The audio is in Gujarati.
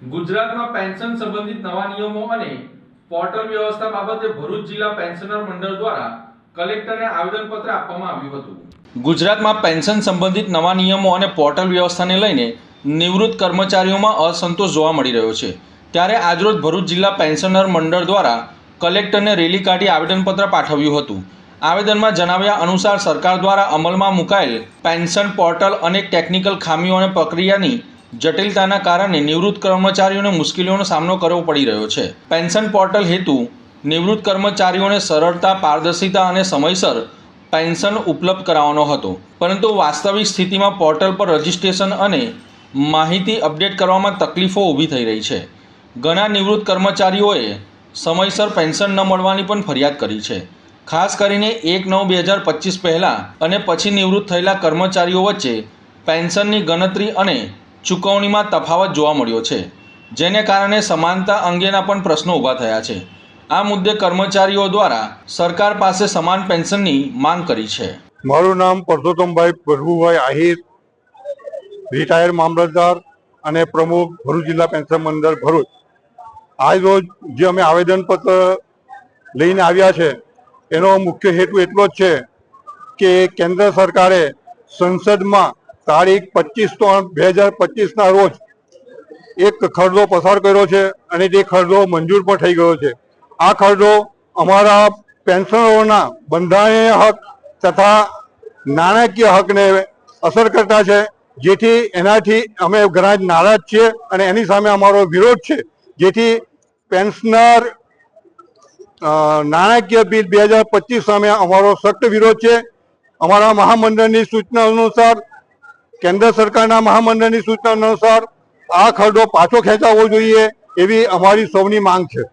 ગુજરાતમાં પેન્શન સંબંધિત નવા નિયમો અને પોર્ટલ વ્યવસ્થા બાબતે ભરૂચ જિલ્લા પેન્શનર મંડળ દ્વારા કલેક્ટરને આવેદનપત્ર આપવામાં આવ્યું હતું। ગુજરાતમાં પેન્શન સંબંધિત નવા નિયમો અને પોર્ટલ વ્યવસ્થાને લઈને નિવૃત્ત કર્મચારીઓમાં અસંતોષ જોવા મળી રહ્યો છે। ત્યારે આજરોજ ભરૂચ જિલ્લા પેન્શનર મંડળ દ્વારા કલેક્ટરને રેલી કાઢી આવેદનપત્ર પાઠવ્યું હતું। આવેદનમાં જણાવ્યા અનુસાર સરકાર દ્વારા અમલમાં મુકાયેલ પેન્શન પોર્ટલ અનેક ટેકનિકલ ખામીઓ અને પ્રક્રિયાની જટિલતાના કારણે નિવૃત્ત કર્મચારીઓને મુશ્કેલીઓનો સામનો કરવો પડી રહ્યો છે। પેન્શન પોર્ટલ હેતુ નિવૃત્ત કર્મચારીઓને સરળતા, પારદર્શિતા અને સમયસર પેન્શન ઉપલબ્ધ કરાવવાનો હતો, પરંતુ વાસ્તવિક સ્થિતિમાં પોર્ટલ પર રજિસ્ટ્રેશન અને માહિતી અપડેટ કરવામાં તકલીફો ઊભી થઈ રહી છે। ઘણા નિવૃત્ત કર્મચારીઓએ સમયસર પેન્શન ન મળવાની પણ ફરિયાદ કરી છે। ખાસ કરીને 1/9/2025 પહેલાં અને પછી નિવૃત્ત થયેલા કર્મચારીઓ વચ્ચે પેન્શનની ગણતરી અને ચૂકવણીમાં તફાવત જોવા મળ્યો છે, જેને કારણે સમાનતા અંગેના પણ પ્રશ્નો ઊભા થયા છે। આ મુદ્દે કર્મચારીઓ દ્વારા સરકાર પાસે સમાન પેન્શનની માંગ કરી છે। મારું નામ પરસોત્તમભાઈ પ્રભુભાઈ આહિર, રિટાયર મામલતદાર અને પ્રમુખ ભરૂચ જિલ્લા પેન્શન મંડળ ભરૂચ। આજ રોજ જે અમે આવેદનપત્ર લઈને આવ્યા છે એનો મુખ્ય હેતુ એટલો જ છે કે કેન્દ્ર સરકારે સંસદમાં તારીખ 25/3/2025ના રોજ એક ખરડો પસાર કર્યો છે અને તે ખરડો મંજૂર પણ થઈ ગયો છે। આ ખરડો અમારા પેન્શનરોના બંધારણીય હક તથા નાણાકીય હકને અસર કરતા છે, જેથી એનાથી અમે ઘણા જ નારાજ છીએ અને એની સામે અમારો વિરોધ છે। જેથી પેન્શનર નાણાકીય બિલ 2025 સામે અમારો સખ્ત વિરોધ છે। અમારા મહામંડળની સૂચના અનુસાર, કેન્દ્ર સરકારના મહામંડળની સૂચના અનુસાર આ ખરડો પાછો ખેંચાવવો જોઈએ એવી અમારી સૌની માંગ છે।